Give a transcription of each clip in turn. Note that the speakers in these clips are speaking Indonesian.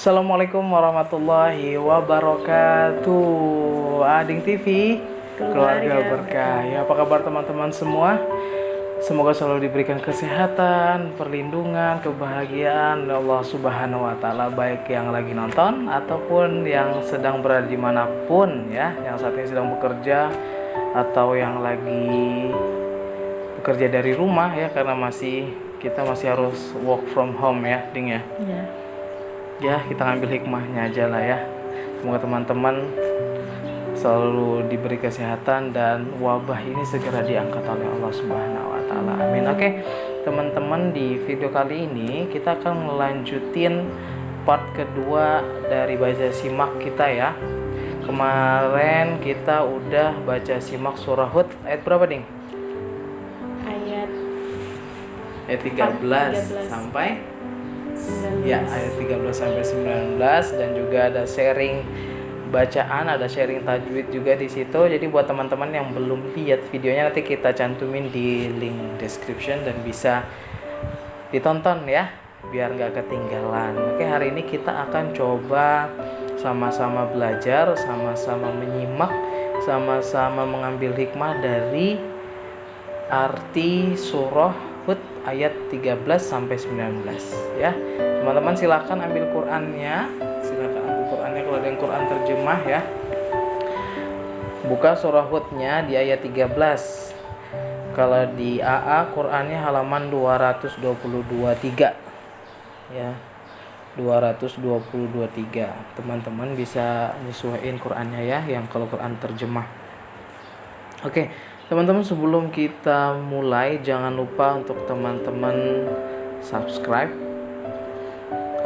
Assalamualaikum warahmatullahi wabarakatuh. Ading TV, keluarga berkah. Ya, apa kabar teman-teman semua? Semoga selalu diberikan kesehatan, perlindungan, kebahagiaan oleh Allah Subhanahu wa Ta'ala, baik yang lagi nonton ataupun yang sedang berada dimanapun, ya, yang saat ini sedang bekerja atau yang lagi bekerja dari rumah, ya, karena kita masih harus work from home, ya, Ding, ya. Ya, kita ngambil hikmahnya aja lah, ya. Semoga teman-teman selalu diberi kesehatan dan wabah ini segera diangkat oleh Allah Subhanahu wa Ta'ala. Amin. Oke, teman-teman, di video kali ini kita akan melanjutin part kedua dari baca simak kita, ya. Kemarin kita udah baca simak surah Hud ayat berapa, Ding? Ayat 13 sampai 19. Ya, ayat 13 sampai 19, dan juga ada sharing bacaan, ada sharing tajwid juga di situ. Jadi buat teman-teman yang belum lihat videonya, nanti kita cantumin di link description dan bisa ditonton, ya, biar nggak ketinggalan. Oke, hari ini kita akan coba sama-sama belajar, sama-sama menyimak, sama-sama mengambil hikmah dari arti surah Hud ayat 13 sampai 19, ya. Teman-teman silakan ambil Qur'annya. Kalau ada yang Quran terjemah, ya. Buka surah Hud-nya di ayat 13. Kalau di AA Qur'annya halaman 222-3. Ya. 222-3. Teman-teman bisa nyesuaiin Qur'annya, ya, yang kalau Quran terjemah. Oke. Teman-teman, sebelum kita mulai, jangan lupa untuk teman-teman subscribe,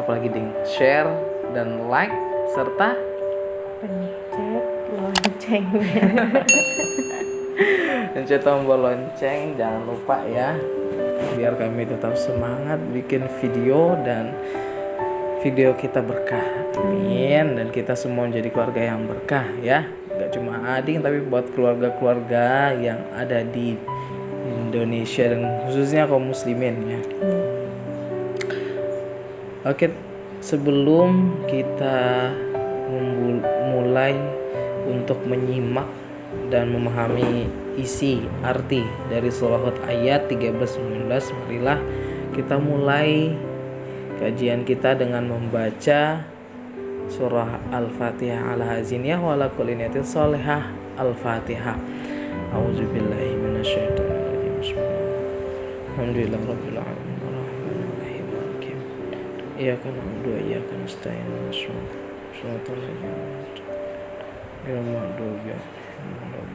apalagi share dan like, serta pencet loncengnya. pencet tombol lonceng, jangan lupa, ya, biar kami tetap semangat bikin video dan video kita berkah. Amin. Dan kita semua menjadi keluarga yang berkah, ya. Gak cuma Ading, tapi buat keluarga-keluarga yang ada di Indonesia dan khususnya kaum muslimin, ya. Oke, sebelum kita mulai untuk menyimak dan memahami isi arti dari surah Hud ayat 13-19, marilah kita mulai kajian kita dengan membaca surah Al-Fatihah ala haziniyah wa ala kulli niyatin shalihah. Al-Fatihah. A'udzubillahi minasyaitonir rajim. Bismillahirrahmanirrahim. Alhamdulillahi rabbil alamin arrahmanir rahim maliki yaumiddin. Iyyaka na'budu wa iyyaka nasta'in. Shiratal ladzina an'amta 'alaihim ghairil maghdubi 'alaihim.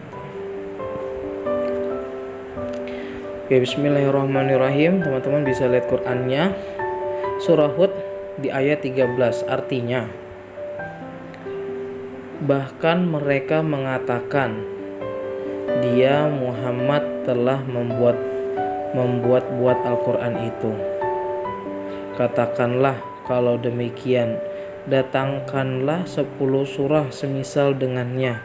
Oke, bismillahirrahmanirrahim. Teman-teman bisa lihat Qur'annya. Surah Hud di ayat 13, artinya, bahkan mereka mengatakan, dia Muhammad telah membuat Al-Quran itu. Katakanlah, kalau demikian, datangkanlah 10 surah semisal dengannya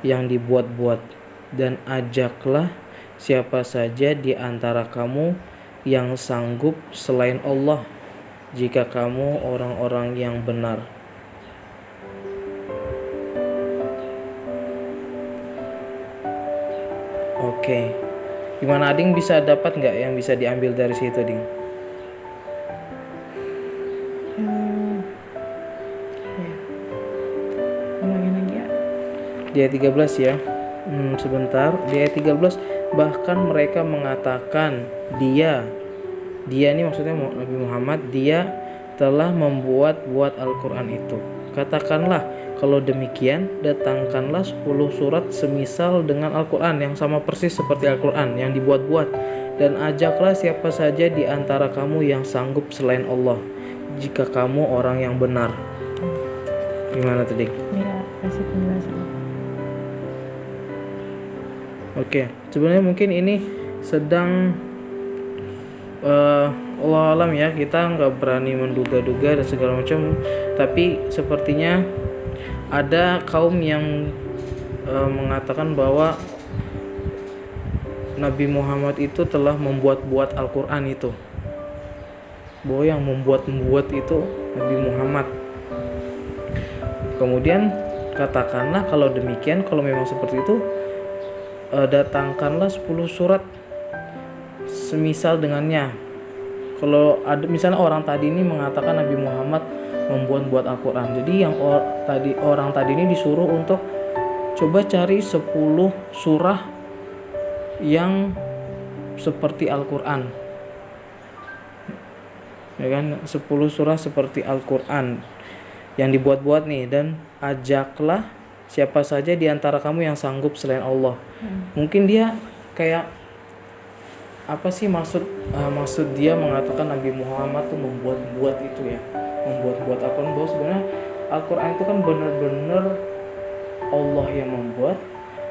yang dibuat-buat, dan ajaklah siapa saja di antara kamu yang sanggup selain Allah, jika kamu orang-orang yang benar. Oke, gimana, Ading, bisa dapat nggak yang bisa diambil dari situ, Ding? Di ayat 13, ya. Sebentar, di ayat 13, bahkan mereka mengatakan dia ini maksudnya Nabi Muhammad, dia telah membuat Al-Quran itu. Katakanlah, kalau demikian, datangkanlah 10 surat semisal dengan Al-Quran, yang sama persis seperti Al-Quran yang dibuat-buat, dan ajaklah siapa saja di antara kamu yang sanggup selain Allah, jika kamu orang yang benar. Gimana tuh, Dik? Ya, kasih penjelasan. Oke, sebenarnya mungkin ini sedang Allah alam, ya, kita nggak berani menduga-duga dan segala macam, tapi sepertinya ada kaum yang mengatakan bahwa Nabi Muhammad itu telah membuat Al-Quran itu. bahwa yang membuat itu Nabi Muhammad. Kemudian katakanlah kalau demikian, kalau memang seperti itu, datangkanlah 10 surat semisal dengannya. Kalau ada misalnya orang tadi ini mengatakan Nabi Muhammad membuat Al-Quran, jadi yang orang tadi ini disuruh untuk coba cari 10 surah yang seperti Al-Quran, ya kan, 10 surah seperti Al-Quran yang dibuat-buat nih, dan ajaklah siapa saja di antara kamu yang sanggup selain Allah. Mungkin dia kayak apa sih maksud dia mengatakan Nabi Muhammad tuh membuat itu ya, membuat Al-Quran, bahwa sebenarnya Al-Quran itu kan benar-benar Allah yang membuat,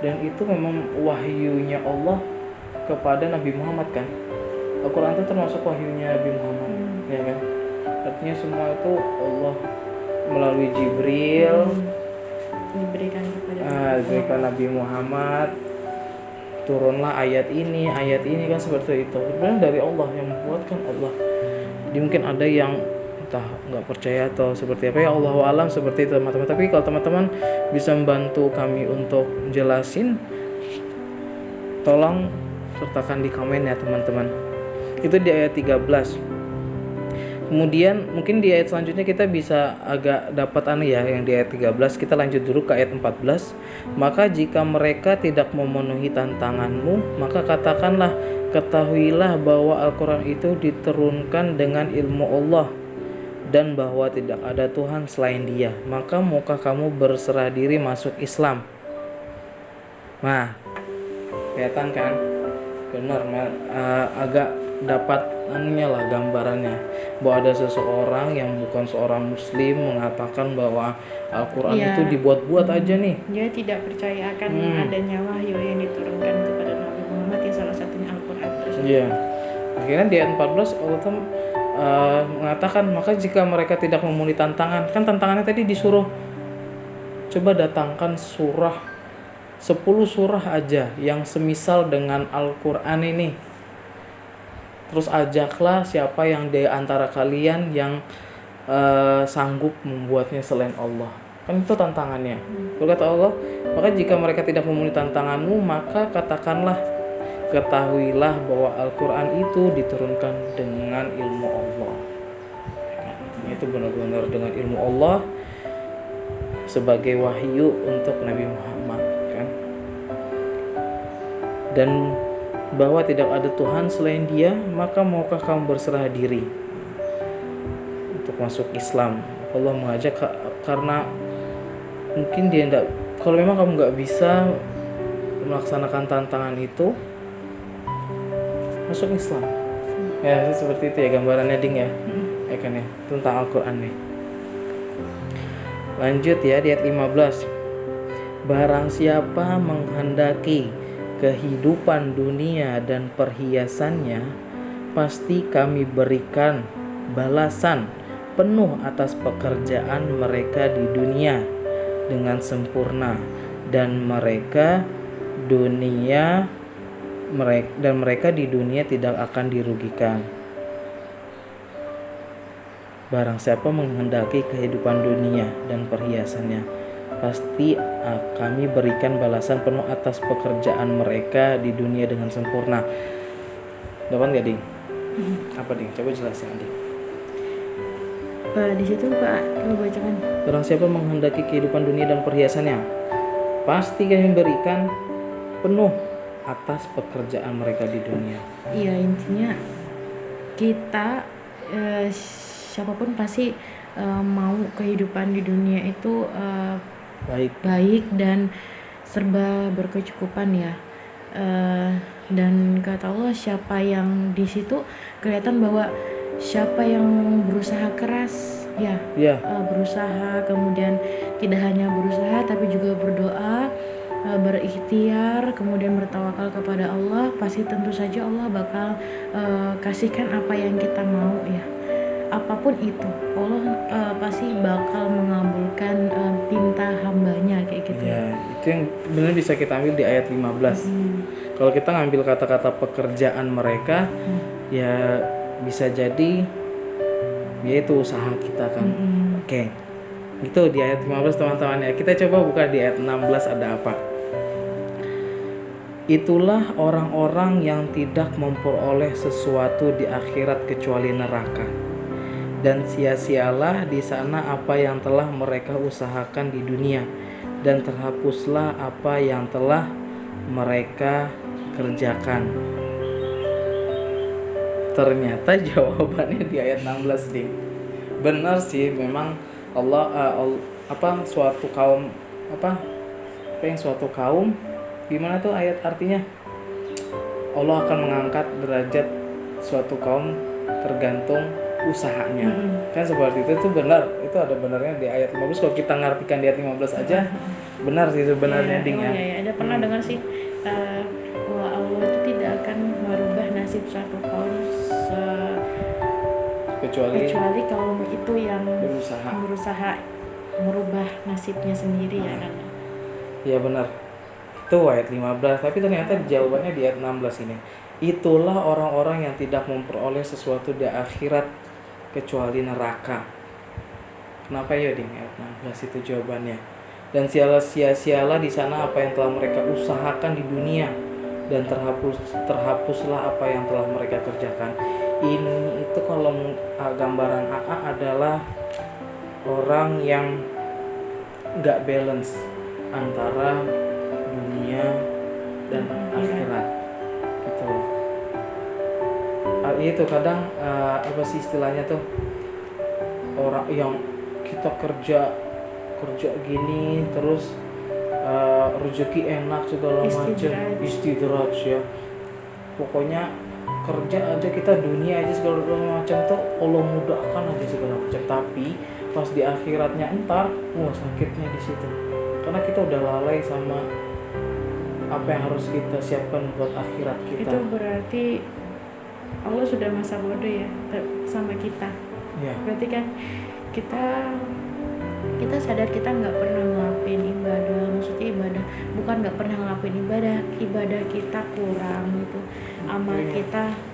dan itu memang wahyunya Allah kepada Nabi Muhammad kan. Al-Quran itu termasuk wahyunya Nabi Muhammad, ya kan. Artinya semua itu Allah melalui Jibril diberikan Nabi Muhammad, turunlah ayat ini kan, seperti itu. Sebenarnya dari Allah yang membuat kan Allah. Jadi mungkin ada yang entah nggak percaya atau seperti apa, ya Allah alam, seperti itu teman-teman. Tapi kalau teman-teman bisa membantu kami untuk jelasin, tolong sertakan di komen ya teman-teman. Itu di ayat 13. Kemudian mungkin di ayat selanjutnya kita bisa agak dapat ya, yang di ayat 13. Kita lanjut dulu ke ayat 14. Maka jika mereka tidak memenuhi tantanganmu, maka katakanlah, ketahuilah bahwa Al-Quran itu diturunkan dengan ilmu Allah, dan bahwa tidak ada Tuhan selain Dia. Maka maukah kamu berserah diri masuk Islam? Nah, kelihatan kan? Benar, agak dapat gambarannya, bahwa ada seseorang yang bukan seorang muslim mengatakan bahwa Al-Quran itu dibuat-buat aja nih. Dia tidak percaya akan adanya wahyu yang diturunkan kepada Nabi Muhammad, yang salah satunya Al-Quran tersebut. Iya. Akhirnya di ayat 14 Allah mengatakan, maka jika mereka tidak memenuhi tantangan, kan tantangannya tadi disuruh coba datangkan 10 surah aja yang semisal dengan Al-Quran ini. Terus ajaklah siapa yang di antara kalian yang sanggup membuatnya selain Allah. Kan itu tantangannya. Kata Allah, maka jika mereka tidak memenuhi tantanganmu, maka katakanlah, ketahuilah bahwa Al-Quran itu diturunkan dengan ilmu Allah. Itu benar-benar dengan ilmu Allah sebagai wahyu untuk Nabi Muhammad kan. Dan bahwa tidak ada Tuhan selain Dia, maka maukah kamu berserah diri untuk masuk Islam? Allah mengajak karena mungkin dia tidak, kalau memang kamu nggak bisa melaksanakan tantangan itu, masuk Islam. Ya seperti itu ya gambarannya Ding ya, ya kan ya, tentang Al-Quran nih. Lanjut ya di ayat 15. Barang siapa menghendaki kehidupan dunia dan perhiasannya, pasti kami berikan balasan penuh atas pekerjaan mereka di dunia dengan sempurna, dan mereka di dunia tidak akan dirugikan. Barang siapa menghendaki kehidupan dunia dan perhiasannya, pasti kami berikan balasan penuh atas pekerjaan mereka di dunia dengan sempurna. Dapat nggak Ding? Apa Ding? Coba jelasin Ding. Di situ Pak, lo bacakan. Barang siapa menghendaki kehidupan dunia dan perhiasannya, pasti kami berikan penuh atas pekerjaan mereka di dunia. Iya, intinya kita siapapun pasti mau kehidupan di dunia itu baik dan serba berkecukupan ya. Dan kata Allah, siapa yang di situ kelihatan bahwa siapa yang berusaha keras berusaha, kemudian tidak hanya berusaha tapi juga berdoa, berikhtiar, kemudian bertawakal kepada Allah, pasti tentu saja Allah bakal kasihkan apa yang kita mau ya. Apapun itu Allah pasti bakal mengabulkan pinta hambanya kayak gitu ya. Itu yang benar bisa kita ambil di ayat 15. Kalau kita ngambil kata-kata pekerjaan mereka, ya bisa jadi yaitu usaha kita kan. Oke. Itu di ayat 15 teman-teman ya. Kita coba buka di ayat 16 ada apa. Itulah orang-orang yang tidak memperoleh sesuatu di akhirat kecuali neraka. Dan sia-sialah di sana apa yang telah mereka usahakan di dunia, dan terhapuslah apa yang telah mereka kerjakan. Ternyata jawabannya di ayat 16 nih. Benar sih, memang Allah suatu kaum suatu kaum gimana tuh ayat artinya? Allah akan mengangkat derajat suatu kaum tergantung usahanya. Kan seperti itu tuh benar. Itu ada benarnya di ayat 15. Kalau kita ngartikan di ayat 15 aja benar sih sebenarnya ding ya. Ada pernah dengar sih bahwa Allah itu tidak akan merubah nasib suatu kaum kecuali kaum itu yang berusaha merubah nasibnya sendiri ya kan. Iya benar. Itu ayat 15, tapi ternyata jawabannya di ayat 16 ini. Itulah orang-orang yang tidak memperoleh sesuatu di akhirat kecuali neraka. Kenapa ya ding? Ayat 16 itu jawabannya. Dan sia-sialah di sana apa yang telah mereka usahakan di dunia, dan terhapuslah apa yang telah mereka kerjakan. Ini itu kalau gambaran AA adalah orang yang nggak balance antara dunia dan akhirat gitu loh. Itu kadang apa sih istilahnya tuh, orang yang kita kerja gini terus rezeki enak segala macam, istidraj ya, pokoknya kerja aja kita, dunia aja segala macam tuh Allah mudahkan aja segala macam, tapi pas di akhiratnya entar sakitnya di situ, karena kita udah lalai sama apa yang harus kita siapkan buat akhirat kita. Itu berarti Allah sudah masa bodoh ya sama kita ya. Berarti kan kita sadar kita nggak pernah ngelakuin ibadah, maksudnya ibadah bukan nggak pernah ngelakuin ibadah kita kurang gitu,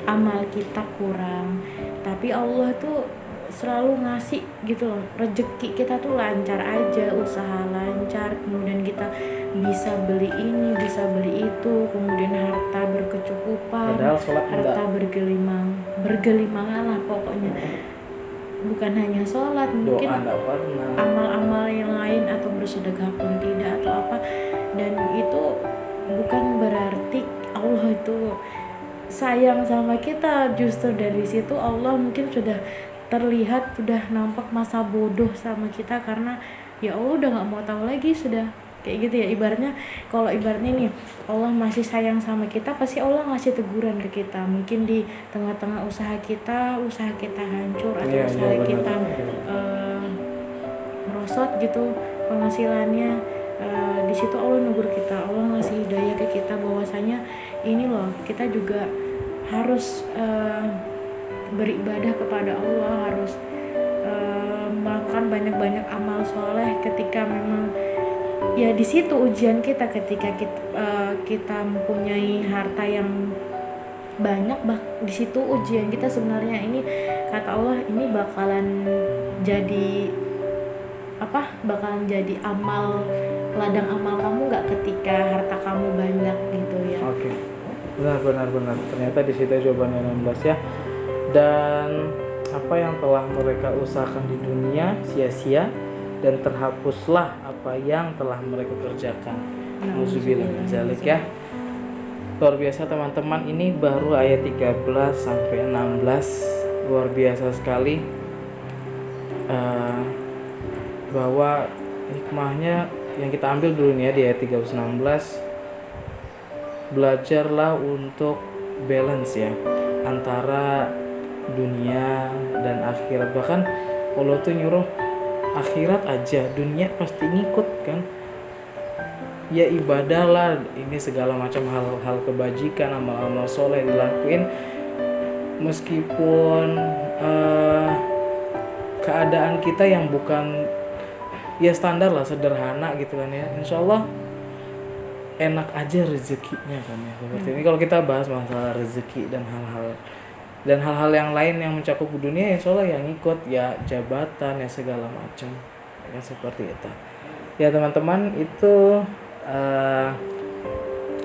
amal kita kurang, tapi Allah tuh selalu ngasih gitu loh, rezeki kita tuh lancar aja, usaha lancar, kemudian kita bisa beli ini, bisa beli itu, kemudian harta berkecukupan, harta bergelimangan lah pokoknya. Bukan hanya sholat, mungkin amal-amal yang lain atau bersedekah pun tidak atau apa, dan itu bukan berarti Allah itu sayang sama kita. Justru dari situ Allah mungkin sudah terlihat, sudah nampak masa bodoh sama kita, karena ya Allah udah nggak mau tahu lagi, sudah kayak gitu ya. Ibaratnya nih Allah masih sayang sama kita, pasti Allah ngasih teguran ke kita, mungkin di tengah-tengah usaha kita hancur atau usaha kita merosot gitu penghasilannya, di situ Allah negur kita, Allah ngasih hidayah ke kita bahwasanya ini loh, kita juga harus beribadah kepada Allah, harus melakukan banyak-banyak amal soleh ketika memang ya di situ ujian kita, ketika kita mempunyai harta yang banyak, di situ ujian kita sebenarnya. Ini kata Allah, ini bakalan jadi amal, ladang amal kamu nggak ketika harta kamu banyak gitu ya. Oke. Benar. Ternyata di situ jawabannya 16 ya. Dan apa yang telah mereka usahakan di dunia sia-sia, dan terhapuslah apa yang telah mereka kerjakan. Nauzubillah min dzalik ya. Luar biasa teman-teman, ini baru ayat 13 sampai 16. Luar biasa sekali. Bahwa hikmahnya yang kita ambil dulu nih ya di ayat 13-16, belajarlah untuk balance ya antara dunia dan akhirat. Bahkan Allah tuh nyuruh akhirat aja, dunia pasti ngikut kan. Ya ibadah lah, ini segala macam hal-hal kebajikan, amal-amal soleh dilakuin meskipun keadaan kita yang bukan ya standar lah, sederhana gitu kan ya. Insya Allah enak aja rezekinya kan ya, seperti ini kalau kita bahas masalah rezeki dan hal-hal dan hal-hal yang lain yang mencakup dunia, insya Allah yang ikut ya jabatan ya segala macam ya seperti itu ya teman-teman. Itu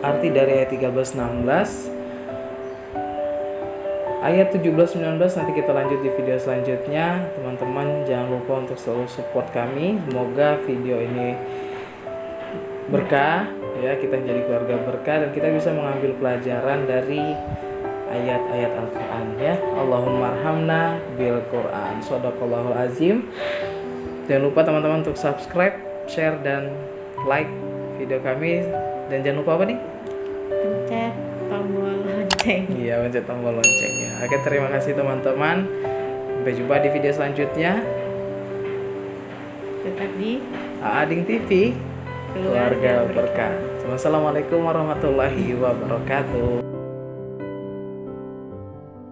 arti dari ayat 13-16. Ayat 17-19 nanti kita lanjut di video selanjutnya. Teman-teman jangan lupa untuk selalu support kami. Semoga video ini berkah ya, kita jadi keluarga berkah dan kita bisa mengambil pelajaran dari ayat-ayat Al-Quran ya. Allahumma arhamna bil Quran. Shadaqallahul azim. Jangan lupa teman-teman untuk subscribe, share dan like video kami, dan jangan lupa apa nih? Pencet tombol lonceng. Iya, pencet tombol loncengnya. Oke, terima kasih teman-teman. Sampai jumpa di video selanjutnya. Tetap di Ading TV, keluarga berkah. Wassalamualaikum warahmatullahi wabarakatuh.